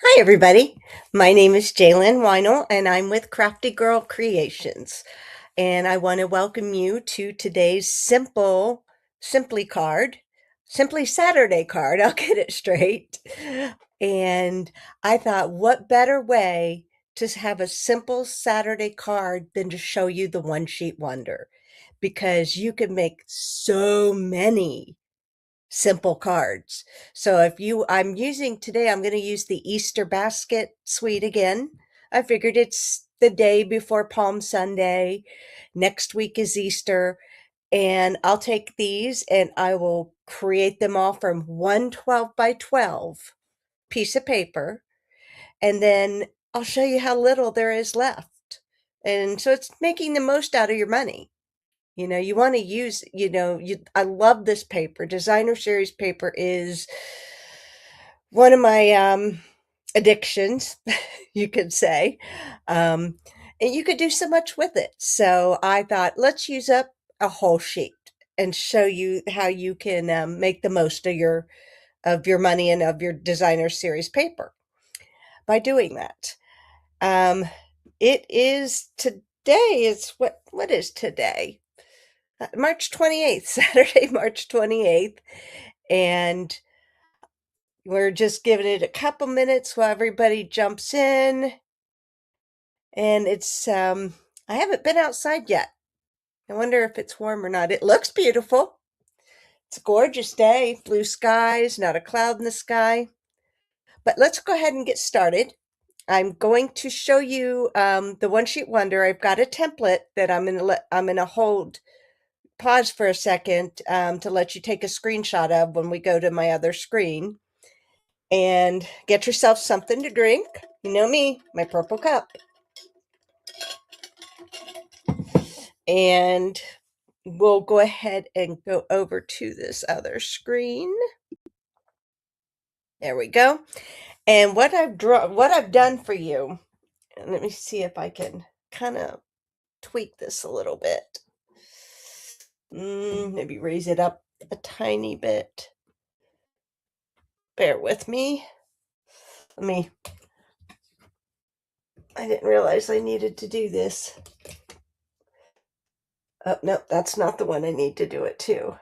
Hi, everybody. My name is Jalen Weinel, and I'm with Crafty Girl Creations. And I want to welcome you to today's Simply card, Simply Saturday card. I'll get it straight. And I thought, what better way to have a simple Saturday card than to show you the one sheet wonder? Because you can make so many simple cards. So if you I'm using today, I'm going to use the Easter basket suite again. I figured it's the day before Palm Sunday. Next week is Easter, and I'll take these and I will create them all from one 12 by 12 piece of paper, and then I'll show you how little there is left. And so it's making the most out of your money. You want to use, I love this paper. Designer series paper is one of my addictions, you could say. Um, and you could do so much with it. So I thought, let's use up a whole sheet and show you how you can make the most of your money and of your designer series paper by doing that. Um, it is today. It's what is today? March 28th, Saturday, March 28th. And we're just giving it a couple minutes while everybody jumps in. And I haven't been outside yet. I wonder if it's warm or not. It looks beautiful. It's a gorgeous day, blue skies, not a cloud in the sky. But let's go ahead and get started. I'm going to show you the one sheet wonder. I've got a template that I'm gonna hold pause for a second to let you take a screenshot of when we go to my other screen, and get yourself something to drink. You know me, my purple cup. And we'll go ahead and go over to this other screen. There we go. And what I've done for you, and let me see if I can kind of tweak this a little bit. Maybe raise it up a tiny bit. Bear with me. I didn't realize I needed to do this. Oh, no, that's not the one I need to do it to.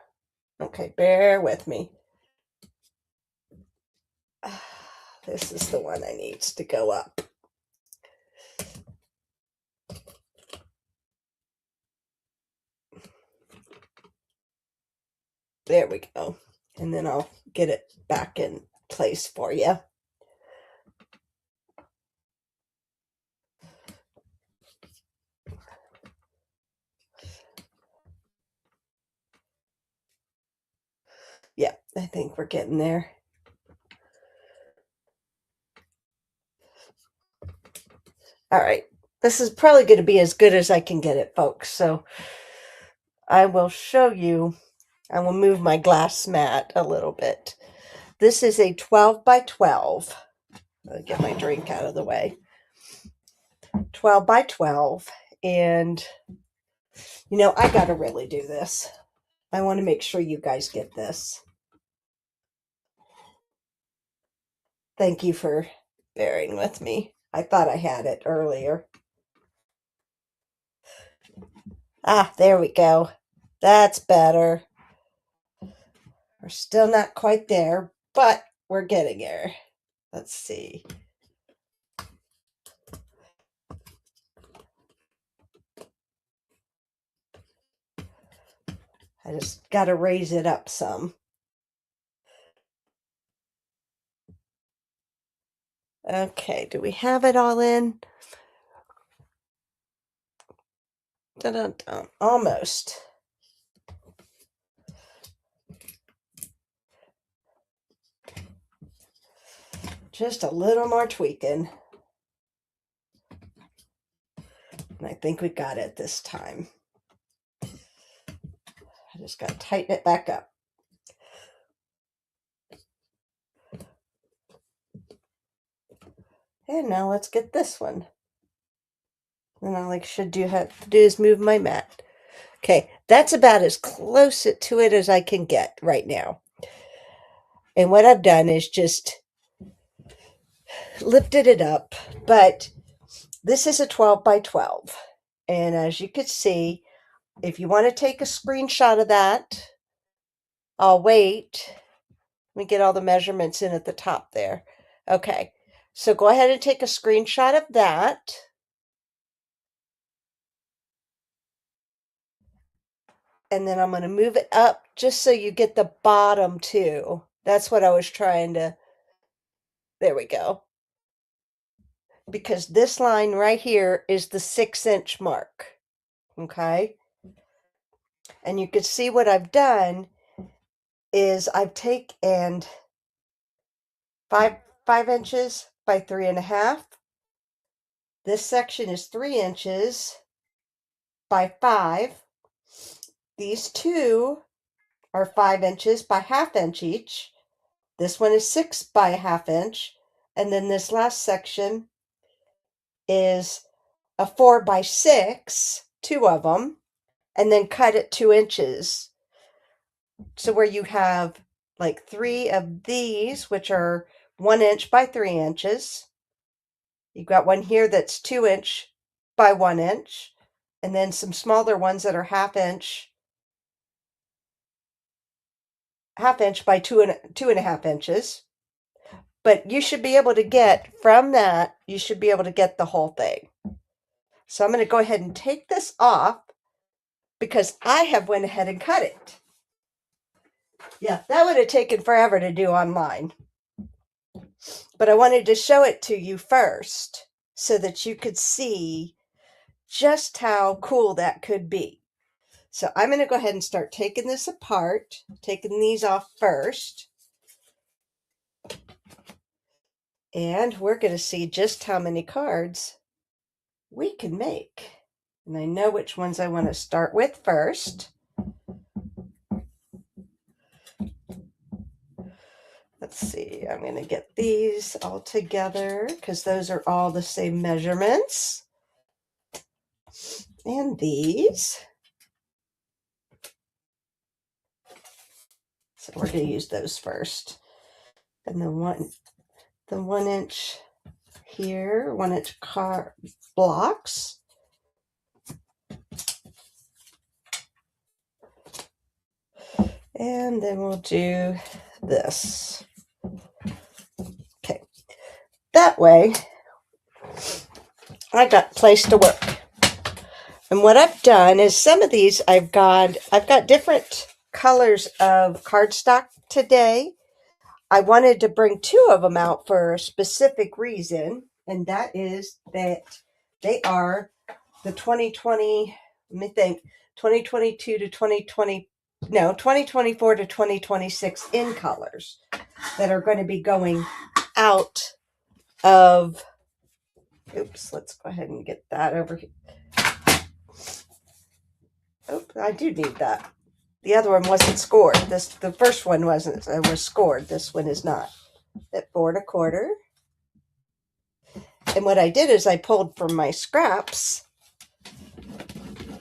Okay, bear with me. This is the one that needs to go up. There we go. And then I'll get it back in place for you. Yeah, I think we're getting there. All right. This is probably going to be as good as I can get it, folks. So I will show you. I will move my glass mat a little bit. This is a 12 by 12. I'll get my drink out of the way. 12 by 12. And, I got to really do this. I want to make sure you guys get this. Thank you for bearing with me. I thought I had it earlier. There we go. That's better. We're still not quite there, but we're getting there. Let's see. I just got to raise it up some. Okay, do we have it all in? Dun-dun-dun. Almost. Just a little more tweaking. And I think we got it this time. I just got to tighten it back up. And now let's get this one. And all I should have to do is move my mat. Okay, that's about as close to it as I can get right now. And what I've done is just lifted it up, but this is a 12 by 12. And as you can see, if you want to take a screenshot of that, I'll wait. Let me get all the measurements in at the top there. Okay, so go ahead and take a screenshot of that. And then I'm going to move it up just so you get the bottom too. That's what I was trying to, there we go. Because this line right here is the 6-inch mark, okay? And you can see what I've done is I've taken 5 inches by 3.5. This section is 3 inches by 5. These two are 5 inches by 1/2 inch each. This one is 6 by 1/2 inch. And then this last section is a 4 by 6, 2 of them, and then cut it 2 inches. So where you have like 3 of these, which are 1 inch by 3 inches. You've got one here that's 2 inch by 1 inch, and then some smaller ones that are 1/2 inch by 2.5 inches. But you should be able to get from that, you should be able to get the whole thing. So I'm going to go ahead and take this off because I have went ahead and cut it. Yeah, that would have taken forever to do online. But I wanted to show it to you first so that you could see just how cool that could be. So I'm going to go ahead and start taking this apart, taking these off first. And we're going to see just how many cards we can make. And I know which ones I want to start with first. Let's see, I'm going to get these all together because those are all the same measurements. And these. So we're going to use those first. And the 1 inch here, 1 inch card blocks. And then we'll do this. Okay. That way, I got a place to work. And what I've done is some of these I've got different colors of cardstock today. I wanted to bring 2 of them out for a specific reason, and that is that they are the 2020, let me think, 2022 to 2024 to 2026 in colors that are going to be going out of, oops, let's go ahead and get that over here. Oh, I do need that. The other one wasn't scored. The first one wasn't. It was scored. This one is not. At 4 1/4. And what I did is I pulled from my scraps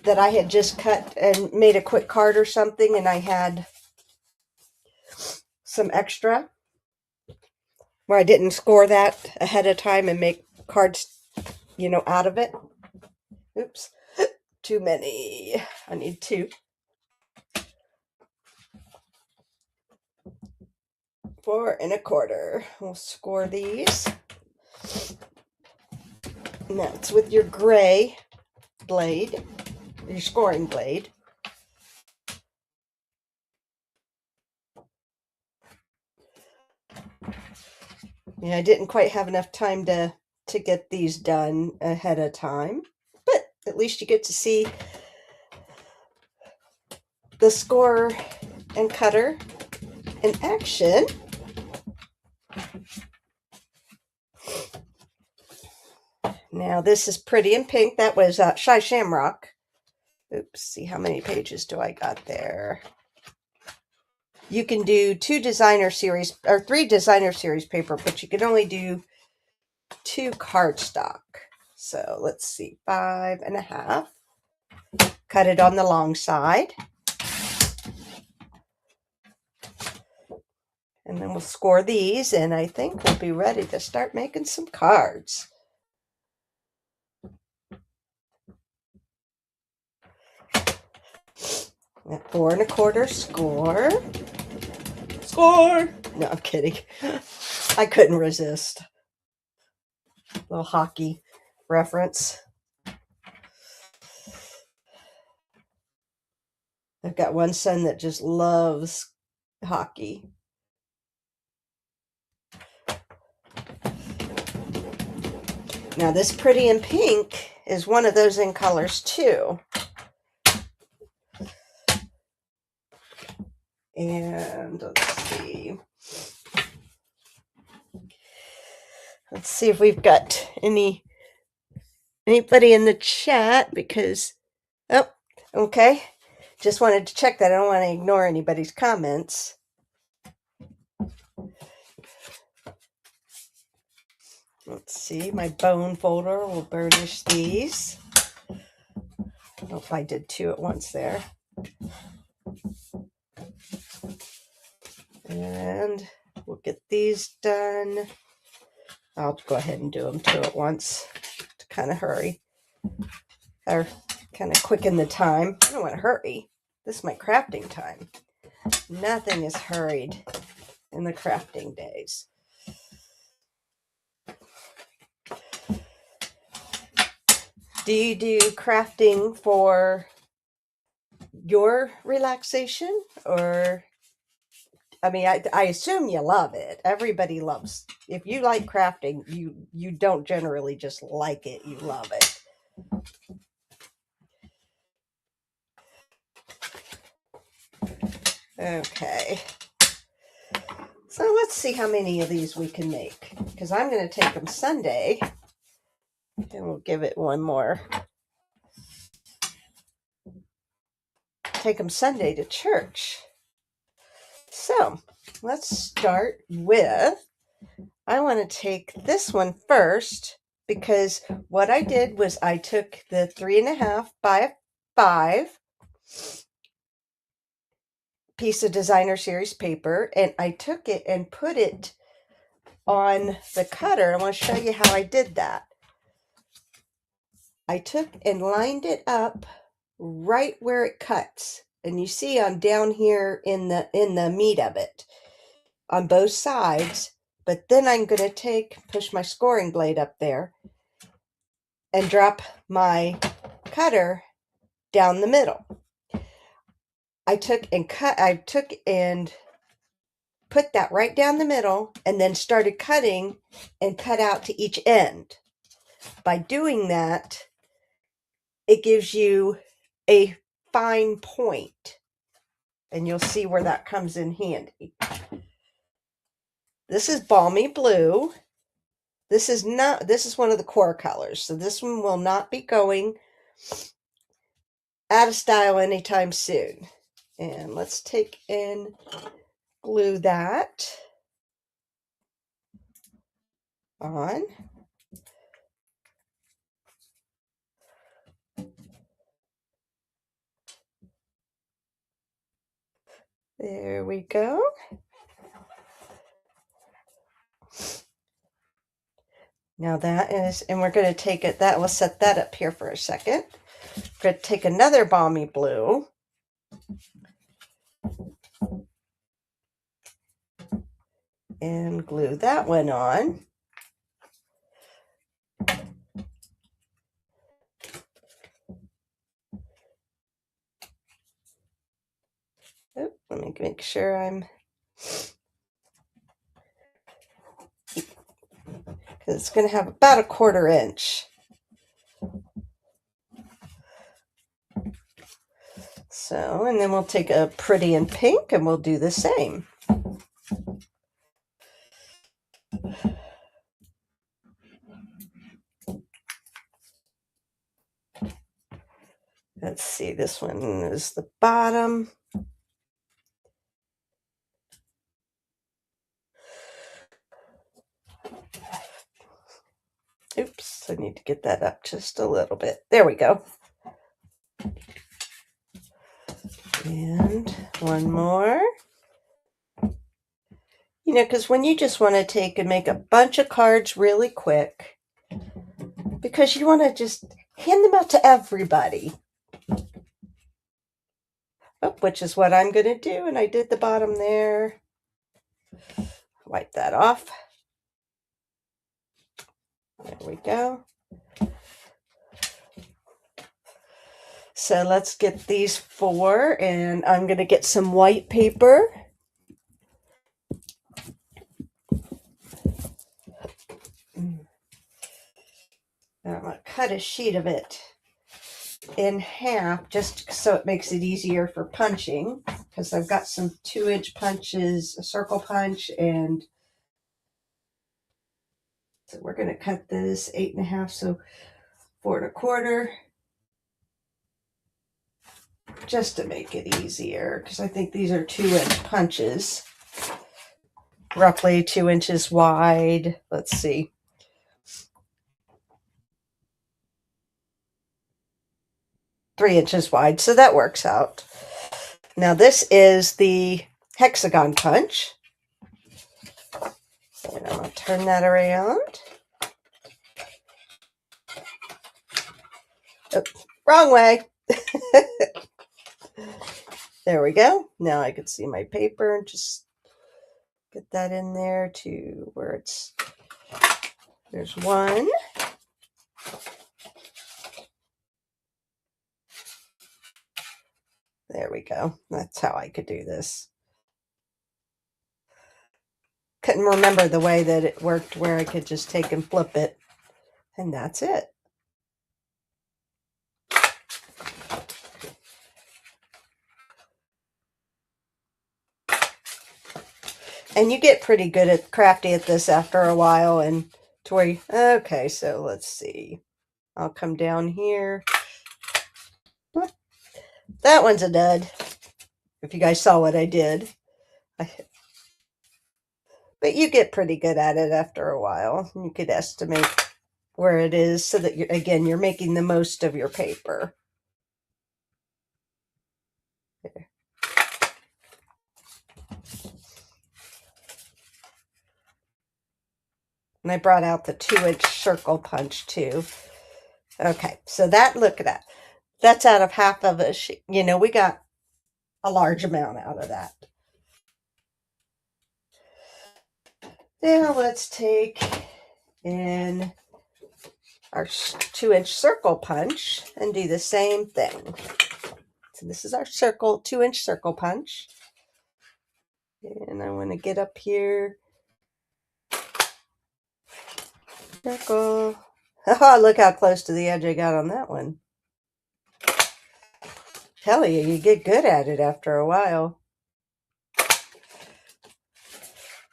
that I had just cut and made a quick card or something, and I had some extra where I didn't score that ahead of time and make cards, out of it. Oops, too many. I need 2. 4 1/4. We'll score these. And that's with your gray blade, your scoring blade. Yeah, I didn't quite have enough time to get these done ahead of time, but at least you get to see the score and cutter in action. Now this is Pretty in Pink. That was Shy Shamrock. Oops, see how many pages do I got there? You can do 2 designer series or 3 designer series paper, but you can only do 2 cardstock. So let's see, 5 1/2. Cut it on the long side. And then we'll score these, and I think we'll be ready to start making some cards. At 4 1/4 score. Score! No, I'm kidding. I couldn't resist. Little hockey reference. I've got one son that just loves hockey. Now this Pretty in Pink is one of those in colors too. And let's see. Let's see if we've got anybody in the chat, because oh, okay. Just wanted to check that. I don't want to ignore anybody's comments. Let's see, my bone folder will burnish these. Oh, I did 2 at once there. And we'll get these done. I'll go ahead and do them 2 at once to kind of hurry. Or kind of quicken the time. I don't want to hurry. This is my crafting time. Nothing is hurried in the crafting days. Do you do crafting for your relaxation? Or, I mean, I assume you love it. Everybody loves, if you like crafting, you don't generally just like it, you love it. Okay. So let's see how many of these we can make, because I'm going to take them Sunday, and we'll give it one more. Take them Sunday to church. So let's start with, I want to take this one first, because what I did was I took the 3.5 by 5 piece of designer series paper, and I took it and put it on the cutter. I want to show you how I did that. I took and lined it up right where it cuts, and you see I'm down here in the meat of it on both sides. But then I'm going to push my scoring blade up there and drop my cutter down the middle. I took and put that right down the middle, and then started cutting and cut out to each end. By doing that, it gives you a fine point, and you'll see where that comes in handy. This is Balmy Blue. This is one of the core colors, so this one will not be going out of style anytime soon. And let's take and glue that on. There we go. Now that is, and we're going to take it, we'll set that up here for a second. We're going to take another Balmy Blue and glue that one on. Let me make sure I'm, because it's going to have about a 1/4 inch. So, and then we'll take a Pretty in Pink and we'll do the same. Let's see, this one is the bottom. Oops, I need to get that up just a little bit. There we go. And one more. You know, because when you just want to take and make a bunch of cards really quick, because you want to just hand them out to everybody. Oh, which is what I'm going to do. And I did the bottom there. Wipe that off. There we go. So let's get these 4, and I'm going to get some white paper. I'm going to cut a sheet of it in half just so it makes it easier for punching, because I've got some 2-inch punches, a circle punch, and so we're going to cut this 8.5, so 4 1/4, just to make it easier, because I think these are 2-inch punches, roughly 2 inches wide. Let's see. Three inches wide, so that works out. Now this is the hexagon punch. And I'm going to turn that around. Oh, wrong way. There we go. Now I can see my paper and just get that in there to where it's, there's one. There we go. That's how I could do this. Couldn't remember the way that it worked where I could just take and flip it. And that's it. And you get pretty good at crafty at this after a while, and to where you, okay, so let's see. I'll come down here. That one's a dud. If you guys saw what I did. But you get pretty good at it after a while. You could estimate where it is so that, you're making the most of your paper. There. And I brought out the 2-inch circle punch too. Okay, so that, look at that. That's out of half of a sheet. You know, we got a large amount out of that. Now let's take in our 2-inch circle punch and do the same thing. So this is our 2-inch circle punch. And I want to get up here. Circle. Oh, look how close to the edge I got on that one. Tell you, you get good at it after a while.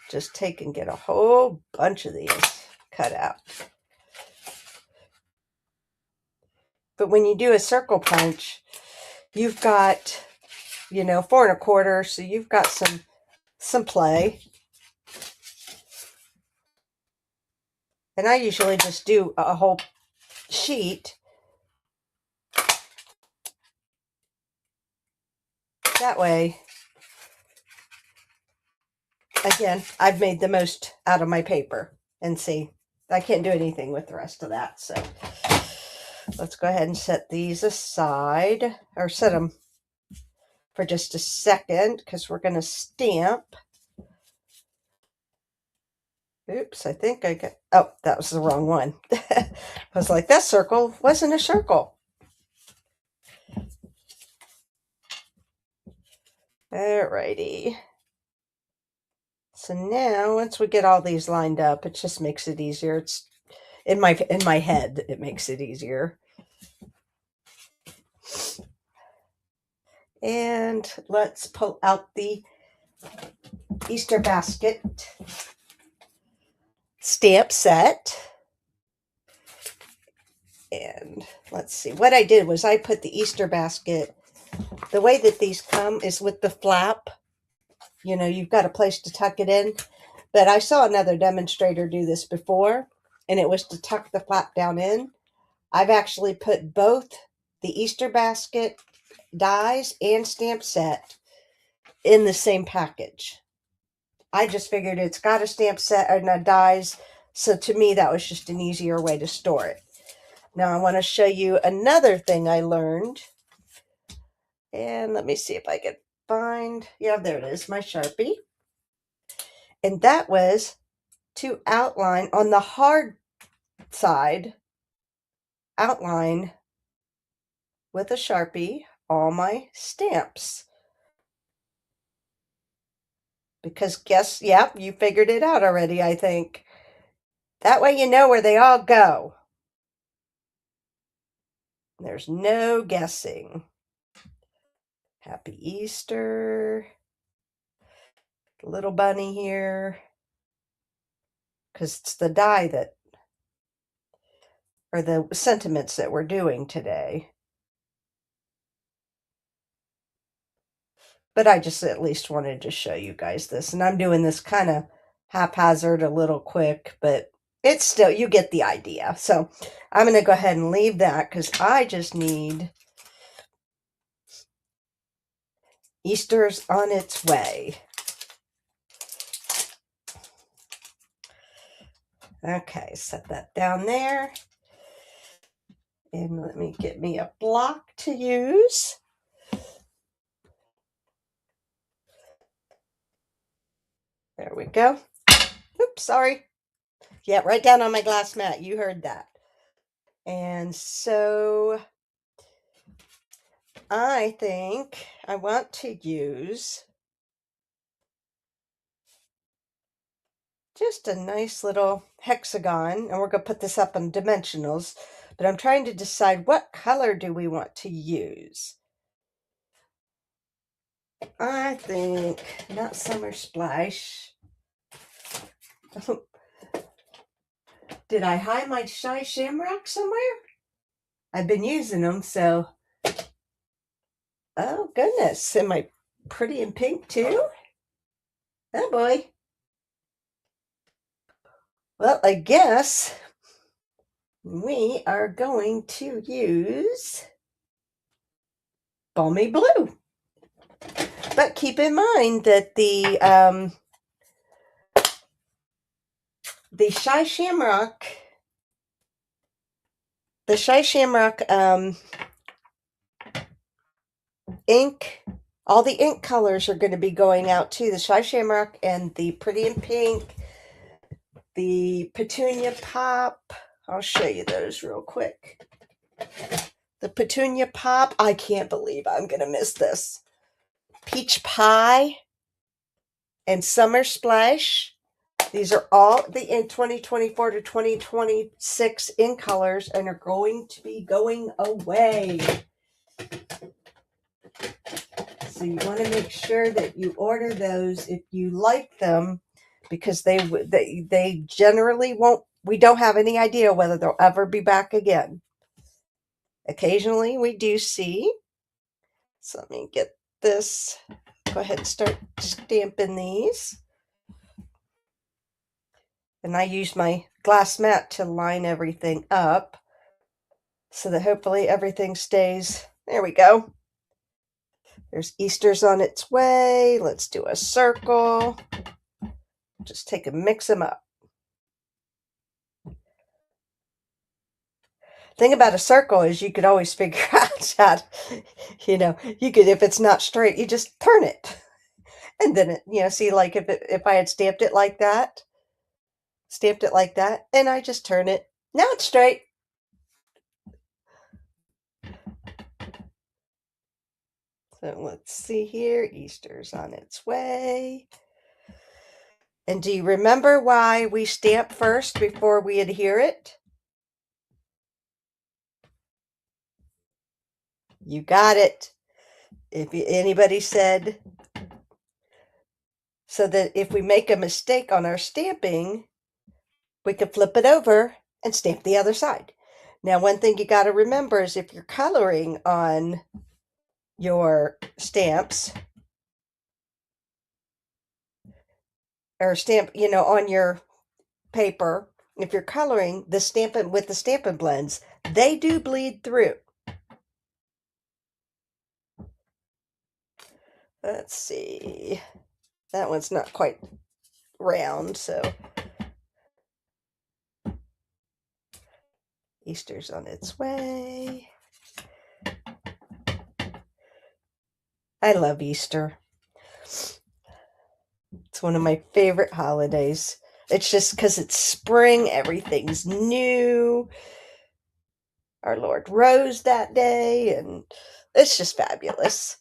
Just take and get a whole bunch of these cut out. But when you do a circle punch, you've got, 4 1/4, so you've got some play. And I usually just do a whole sheet. That way, again, I've made the most out of my paper. And see, I can't do anything with the rest of that. So let's go ahead and set these aside, or set them for just a second, because we're going to stamp. Oops, I think I got, oh, that was the wrong one. I was like, that circle wasn't a circle. Alrighty. So now, once we get all these lined up, it just makes it easier. It's in my head, it makes it easier. And let's pull out the Easter basket stamp set. And let's see, what I did was I put the Easter basket, the way that these come is with the flap. You've got a place to tuck it in. But I saw another demonstrator do this before, and it was to tuck the flap down in. I've actually put both the Easter basket dies and stamp set in the same package. I just figured it's got a stamp set and a dies. So to me, that was just an easier way to store it. Now I want to show you another thing I learned. And let me see if I can find, yeah, there it is, my Sharpie. And that was to outline on the hard side, outline with a Sharpie all my stamps. Because guess, yep, you figured it out already, I think. That way you know where they all go. There's no guessing. Happy Easter. Little bunny here. Because it's the die that, or the sentiments that we're doing today. But I just at least wanted to show you guys this. And I'm doing this kind of haphazard, a little quick, but it's still, you get the idea. So I'm going to go ahead and leave that because I just need Easter's on its way. Okay, set that down there. And let me get me a block to use. There we go. Oops, sorry. Yeah, right down on my glass mat. You heard that. And so I think I want to use just a nice little hexagon, and we're going to put this up in dimensionals, but I'm trying to decide what color do we want to use. I think not Summer Splash. Did I hide my Shy Shamrock somewhere? I've been using them, so. Oh, goodness. Am I pretty in pink, too? Oh, boy. Well, I guess we are going to use Balmy Blue. But keep in mind that the Shy Shamrock, ink, all the ink colors are going to be going out too. The Shy Shamrock and the Pretty in Pink, the Petunia Pop. I'll show you those real quick. The Petunia Pop, I can't believe I'm going to miss this. Peach Pie and Summer Splash. These are all the in 2024 to 2026 in colors and are going to be going away. So you want to make sure that you order those if you like them, because they generally won't. We don't have any idea whether they'll ever be back again. Occasionally we do see. So let me get this. Go ahead and start stamping these. And I use my glass mat to line everything up so that hopefully everything stays. There we go. There's Easter's on its way. Let's do a circle. Just take and mix them up. Thing about a circle is you could always figure out how to, you could, if it's not straight, you just turn it. And then it, see, like if I had stamped it like that, and I just turn it. Now it's straight. So let's see here. Easter's on its way. And do you remember why we stamp first before we adhere it? You got it. If anybody said, so that if we make a mistake on our stamping, we could flip it over and stamp the other side. Now, one thing you got to remember is if you're coloring on your stamps, or on your paper, if you're coloring the Stampin' with the Stampin' Blends, they do bleed through. Let's see. That one's not quite round. So Easter's on its way. I love Easter. It's one of my favorite holidays. It's just because it's spring, everything's new. Our Lord rose that day, and it's just fabulous.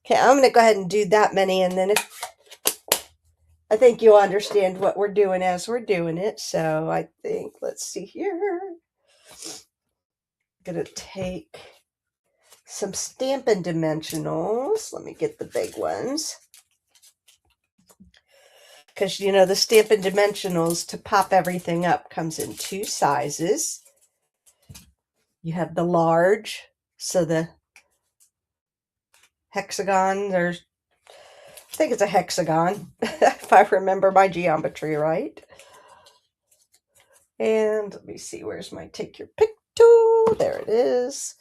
Okay, I'm going to go ahead and do that many, and then I think you'll understand what we're doing as we're doing it. So I think, let's see here. I'm going to take some Stampin' Dimensionals. Let me get the big ones. Because, you know, the Stampin' Dimensionals, to pop everything up, comes in 2 sizes. You have the large, so the hexagon, I think it's a hexagon, if I remember my geometry right. And let me see, where's my take your pick tool? There it is.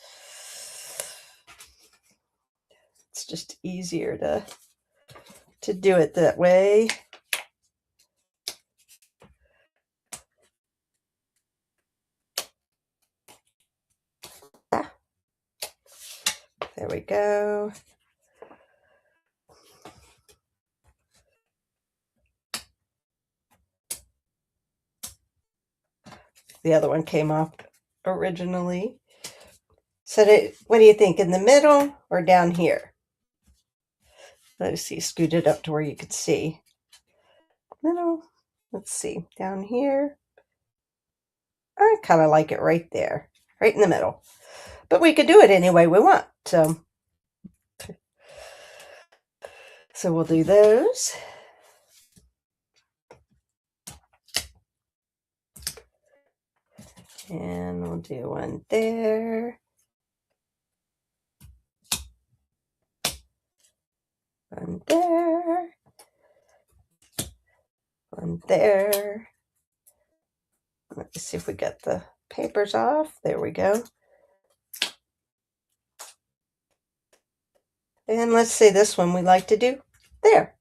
It's just easier to do it that way. There we go. The other one came off originally. So what do you think, in the middle or down here? Let's see, scoot it up to where you could see. Middle. Let's see, down here. I kind of like it right there, right in the middle. But we could do it any way we want. So we'll do those. And we'll do one there. One there. One there. Let's see if we get the papers off. There we go. And let's say this one we like to do there.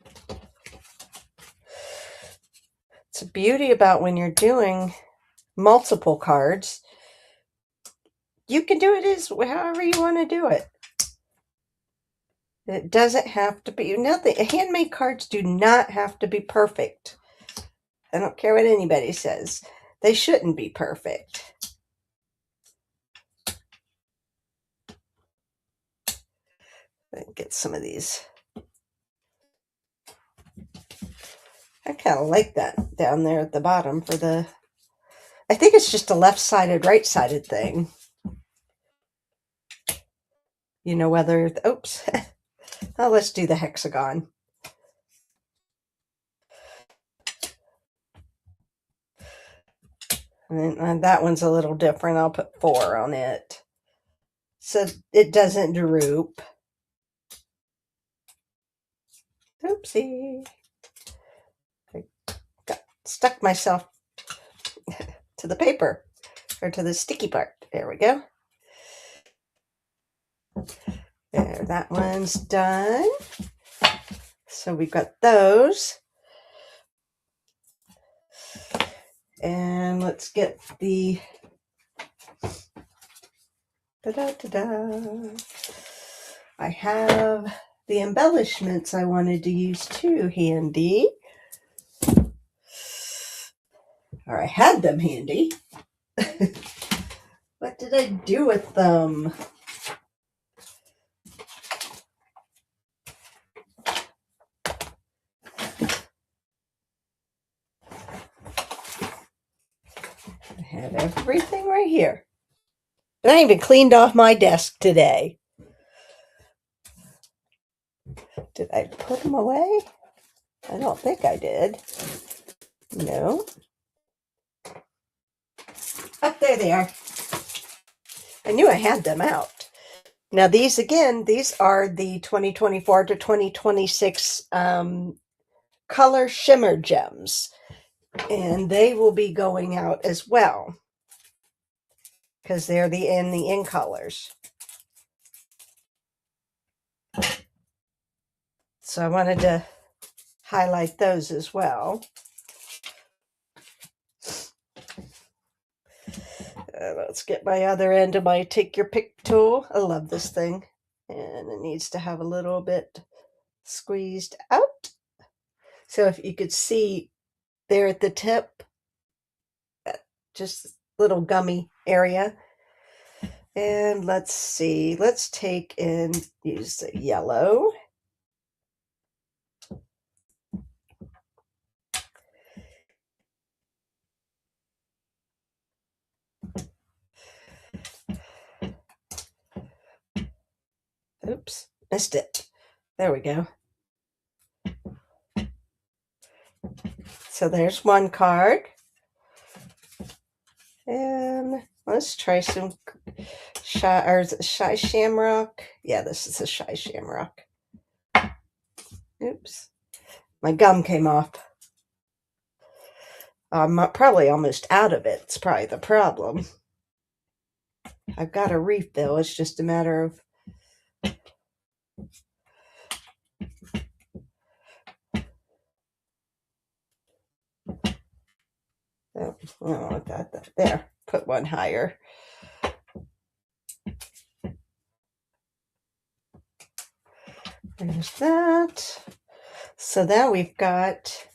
It's a beauty about when you're doing multiple cards. You can do it however you want to do it. It doesn't have to be, handmade cards do not have to be perfect. I don't care what anybody says. They shouldn't be perfect. Get some of these. I kind of like that down there at the bottom for I think it's just a left-sided, right-sided thing. You know, whether, oops. Oh, let's do the hexagon. And that one's a little different. I'll put 4 on it, so it doesn't droop. Oopsie. I stuck myself to the paper, or to the sticky part. There we go. There, that one's done. So we've got those. And let's get the I have the embellishments I wanted to use too handy. Or I had them handy. What did I do with them? I had everything right here. And I even cleaned off my desk today. Did I put them away? I don't think I did. No. Oh, there they are. I knew I had them out. Now these, again, these are the 2024 to 2026 color shimmer gems. And they will be going out as well, because they're in the in colors. So I wanted to highlight those as well. Let's get my other end of my take your pick tool. I love this thing. And it needs to have a little bit squeezed out. So if you could see there at the tip, just little gummy area. And let's see, let's take and use the yellow. Oops, missed it. There we go. So there's one card. And let's try some shy shamrock. Yeah, this is a shy shamrock. Oops. My gum came off. I'm probably almost out of it. It's probably the problem. I've got a refill. It's just a matter of oh, I don't want that. There, put one higher. There's that. So now we've got,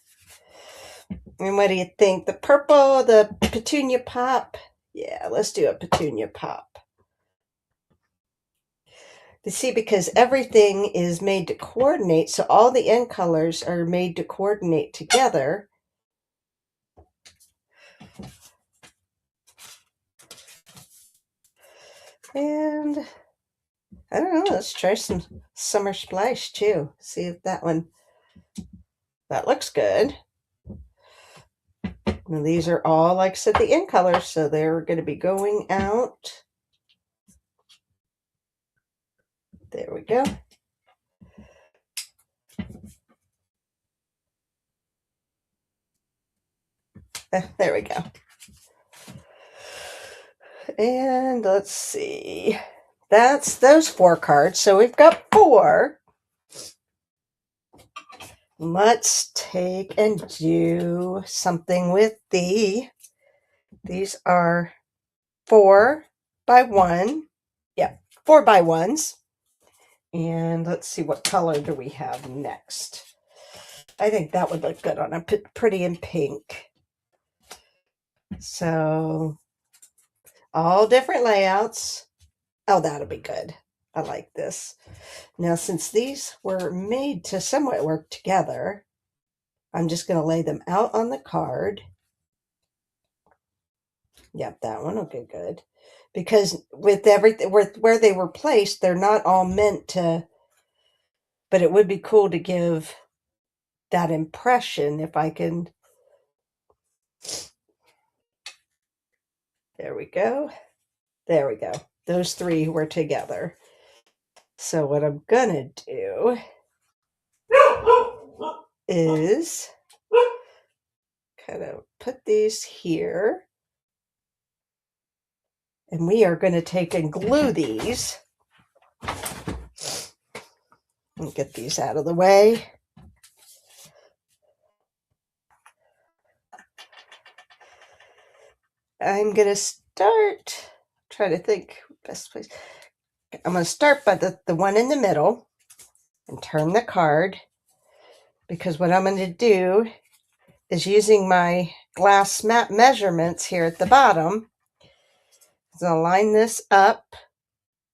and what do you think? The purple, the petunia pop? Yeah, let's do a petunia pop. You see, because everything is made to coordinate, so all the end colors are made to coordinate together. And I don't know, let's try some Summer Splash too. See if that looks good. Now these are all, like I said, the end colors, so they're going to be going out. There we go. There we go. And let's see. That's those 4 cards. So we've got 4. Let's take and do something with these are 4 by 1. Yeah, 4 by 1s. And let's see, what color do we have next? I think that would look good on a pretty in pink. So all different layouts. Oh, that'll be good. I like this. Now, since these were made to somewhat work together, I'm just going to lay them out on the card. Yep, that one will get good. Because with everything, where they were placed, they're not all meant to, but it would be cool to give that impression if I can. There we go. There we go. Those 3 were together. So what I'm gonna do is kind of put these here. And we are going to take and glue these. And get these out of the way. I'm going to start, try to think best place. I'm going to start by the one in the middle and turn the card, because what I'm going to do is, using my glass mat measurements here at the bottom, I'm going to line this up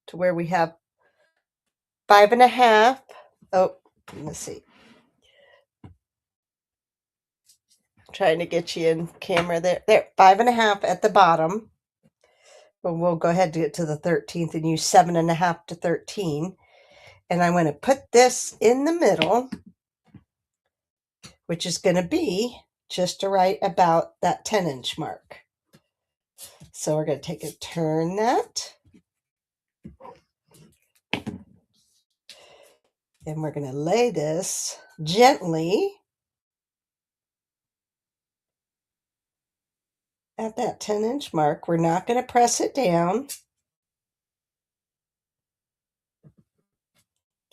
to where we have 5.5. Oh, let's see. Trying to get you in camera there. There, 5.5 at the bottom. But we'll go ahead to get to the 13th and use 7.5 to 13. And I'm going to put this in the middle, which is going to be just right about that 10-inch mark. So we're going to take and turn that. And we're going to lay this gently at that 10-inch mark. We're not going to press it down.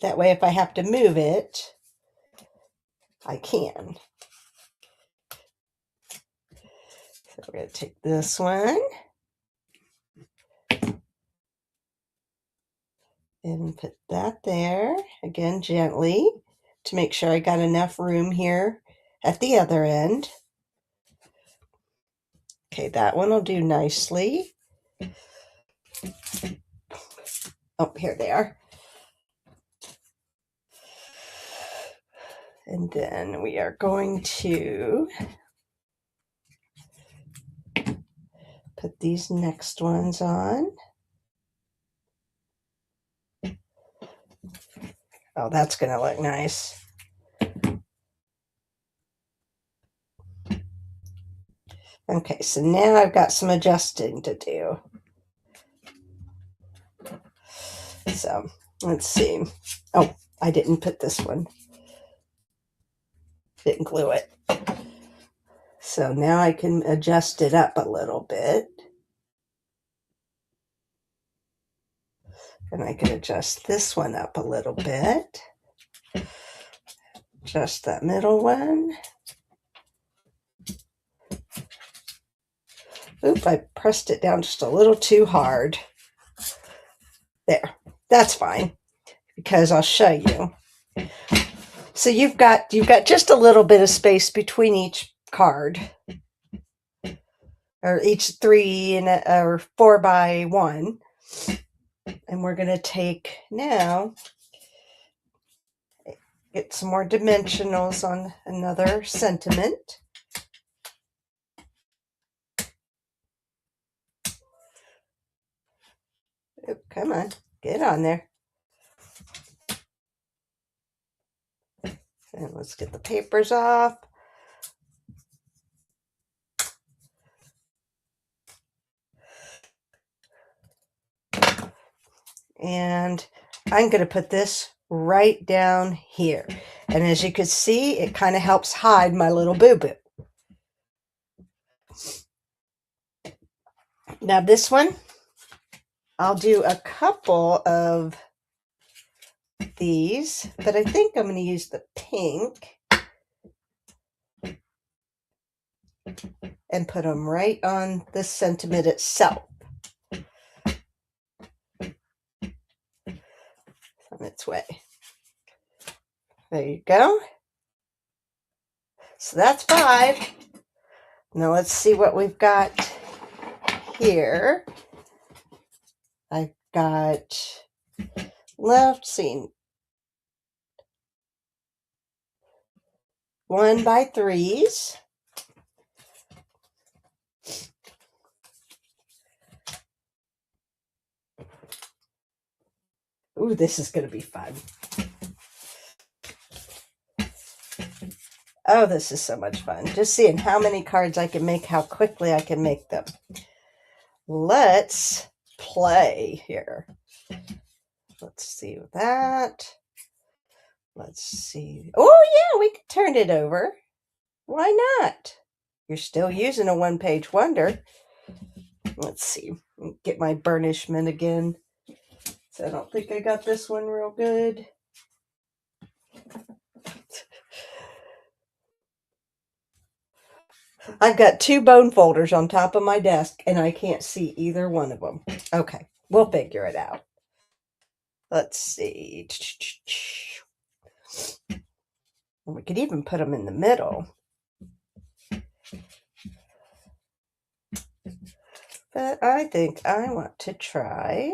That way, if I have to move it, I can. So we're going to take this one and put that there, again gently, to make sure I got enough room here at the other end. Okay, that one will do nicely. Oh, here they are. And then we are going to put these next ones on. Oh, that's going to look nice. Okay, so now I've got some adjusting to do. So let's see. Oh, I didn't put this one. Didn't glue it. So now I can adjust it up a little bit. And I can adjust this one up a little bit. Adjust that middle one. Oop, I pressed it down just a little too hard. There, that's fine, because I'll show you. So you've got just a little bit of space between each card, or each 3 or 4 by 1. And we're going to take now, get some more dimensionals on another sentiment. Oop, come on, get on there. And let's get the papers off. And I'm going to put this right down here. And as you can see, it kind of helps hide my little boo-boo. Now this one, I'll do a couple of these, but I think I'm going to use the pink and put them right on the sentiment itself. On its way. There you go. So that's 5. Now let's see what we've got here. I've got left, see, 1 by 3s. Ooh, this is going to be fun. Oh, this is so much fun. Just seeing how many cards I can make, how quickly I can make them. Let's play here. Let's see that. Let's see. Oh, yeah, we could turn it over. Why not? You're still using a one-page wonder. Let's see. Get my burnishment again. So I don't think I got this one real good. I've got 2 bone folders on top of my desk, and I can't see either one of them. Okay, we'll figure it out. Let's see. We could even put them in the middle. But I think I want to try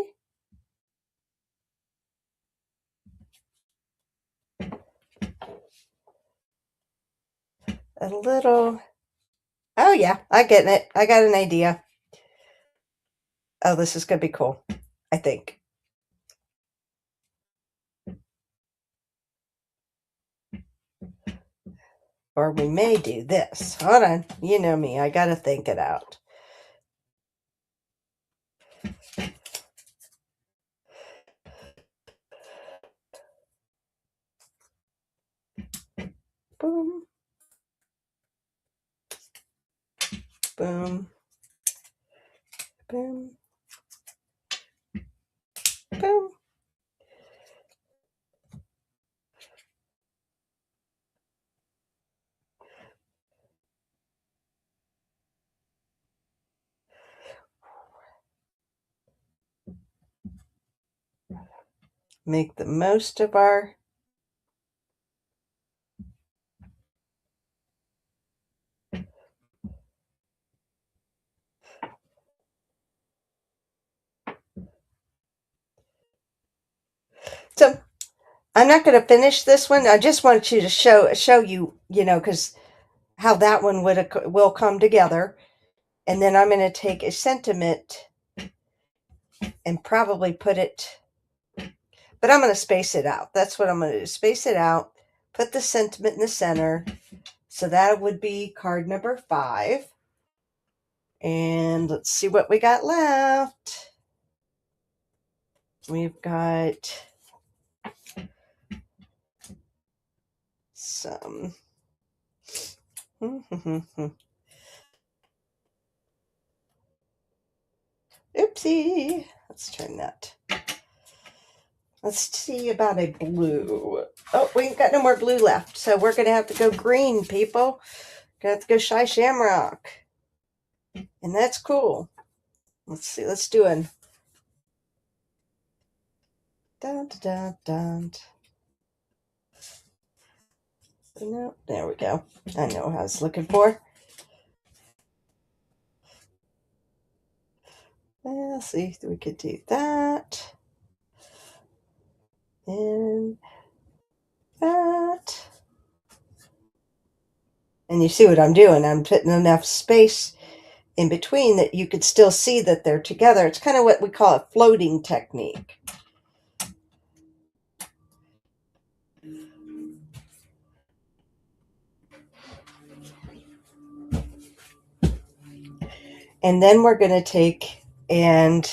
a little. Oh, yeah, I get it. I got an idea. Oh, this is going to be cool, I think. Or we may do this. Hold on. You know me. I got to think it out. Boom. Boom. Boom. Boom. make the most of our so I'm not going to finish this one. I just want you to show you, because how that one will come together. And then I'm going to take a sentiment and probably put it, but I'm going to space it out. That's what I'm going to do. Space it out, put the sentiment in the center. So that would be card number 5. And let's see what we got left. We've got some. Oopsie. Let's turn that. Let's see about a blue. Oh, we ain't got no more blue left. So we're going to have to go green, people. Gonna have to go Shy Shamrock. And that's cool. Let's see. Let's do an. Dun, dun, dun. No, there we go. I know what I was looking for. Let's see if we could do that. And that. And you see what I'm doing. I'm putting enough space in between that you could still see that they're together. It's kind of what we call a floating technique. And then we're going to take and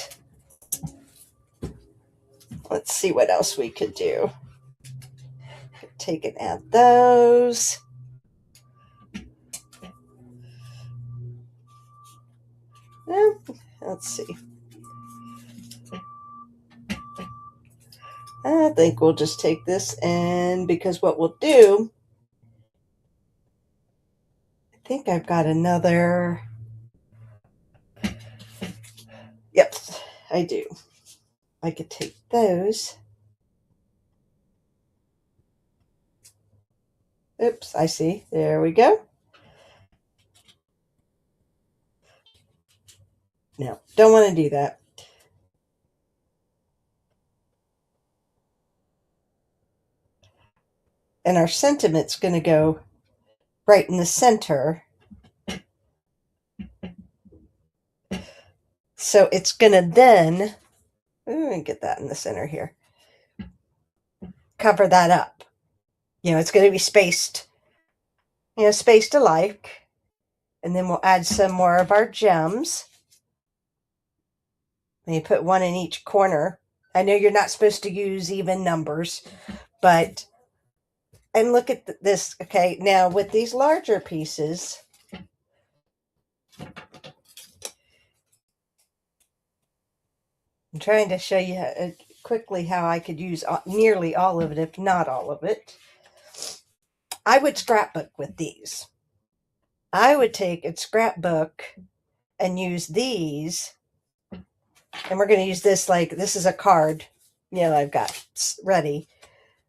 let's see what else we could do. Take and add those. Let's see. I think we'll just take this, and because what we'll do, I think I've got another. Yep, I do. I could take those. Oops, I see. There we go. No, don't want to do that. And our sentiment's going to go right in the center. So it's going to then, get that in the center here, cover that up. It's going to be spaced, spaced alike. And then we'll add some more of our gems. And you put one in each corner. I know you're not supposed to use even numbers, but, and look at this. Okay, now with these larger pieces, I'm trying to show you quickly how I could use nearly all of it, if not all of it. I would scrapbook with these. I would take a scrapbook and use these. And we're going to use this like, this is a card, I've got ready.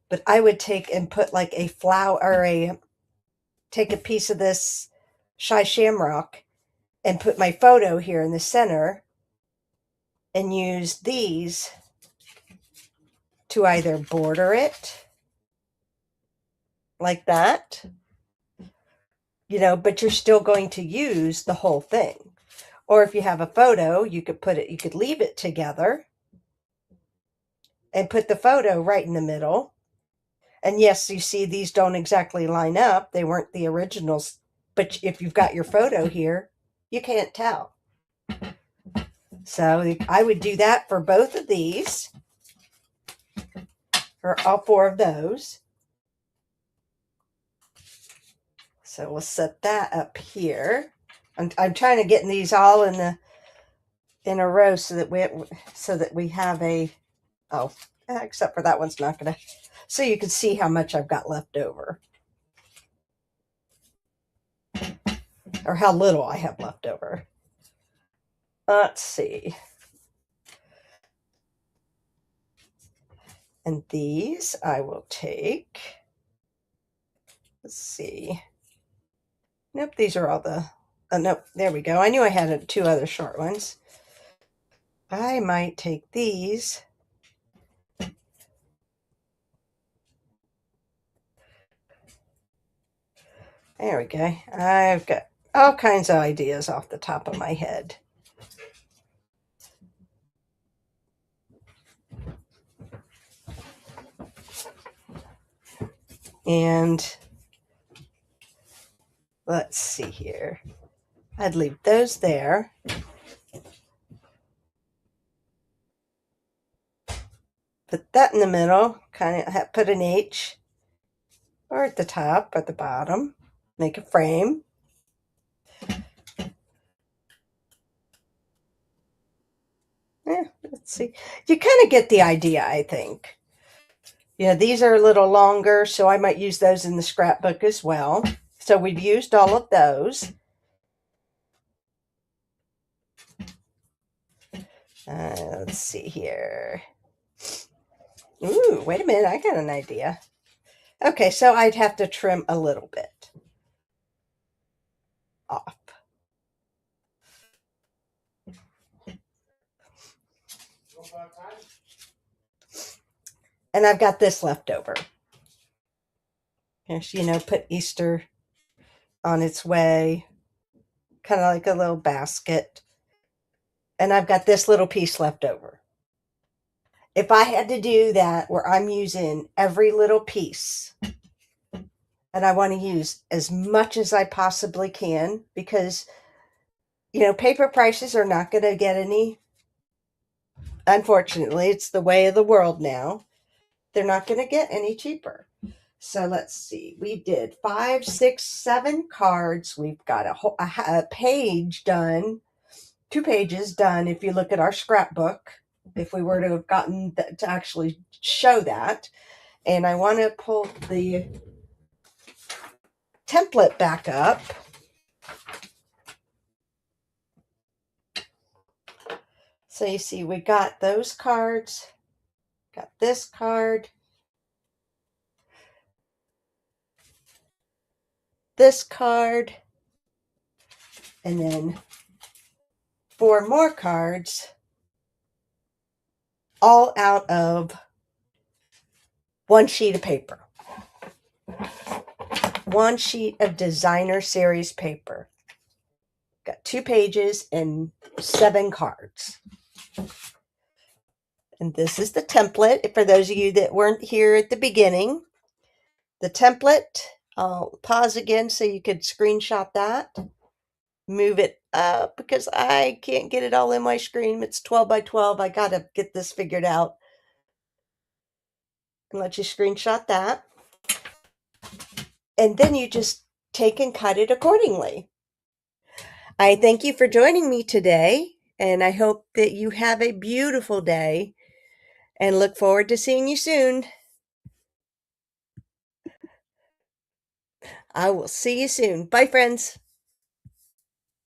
But I would take and put like a flower or take a piece of this Shy Shamrock and put my photo here in the center and use these to either border it like that, but you're still going to use the whole thing. Or if you have a photo, you could leave it together and put the photo right in the middle. And yes, you see these don't exactly line up. They weren't the originals. But if you've got your photo here, you can't tell. So I would do that for both of these, for all 4 of those. So we'll set that up here. I'm trying to get these all in a row so that we have a, except for that one's not going to, so you can see how much I've got left over. Or how little I have left over. Let's see. And these I will take, let's see. Nope, these are all the, nope, there we go. I knew I had two other short ones. I might take these. There we go. I've got all kinds of ideas off the top of my head. And let's see here. I'd leave those there. Put that in the middle, kind of put an H, or at the top, at the bottom. Make a frame. Yeah, let's see. You kind of get the idea, I think. Yeah, these are a little longer, so I might use those in the scrapbook as well. So we've used all of those. Let's see here. Ooh, wait a minute. I got an idea. Okay, so I'd have to trim a little bit off. And I've got this left over. Just, put Easter on its way. Kind of like a little basket. And I've got this little piece left over. If I had to do that where I'm using every little piece, and I want to use as much as I possibly can, because paper prices are not going to get any, unfortunately, it's the way of the world now. They're not going to get any cheaper. So let's see. We did 5, 6, 7 cards. We've got a page done, 2 pages done. If you look at our scrapbook, if we were to have gotten to actually show that. And I want to pull the template back up. So you see, we got those cards, got this card, this card, and then 4 more cards, all out of 1 sheet of paper. 1 sheet of designer series paper. Got 2 pages and 7 cards. And this is the template. For those of you that weren't here at the beginning, the template, I'll pause again so you could screenshot that. Move it up because I can't get it all in my screen. It's 12 by 12. I got to get this figured out. And let you screenshot that. And then you just take and cut it accordingly. I thank you for joining me today, and I hope that you have a beautiful day and look forward to seeing you soon. I will see you soon. Bye, friends.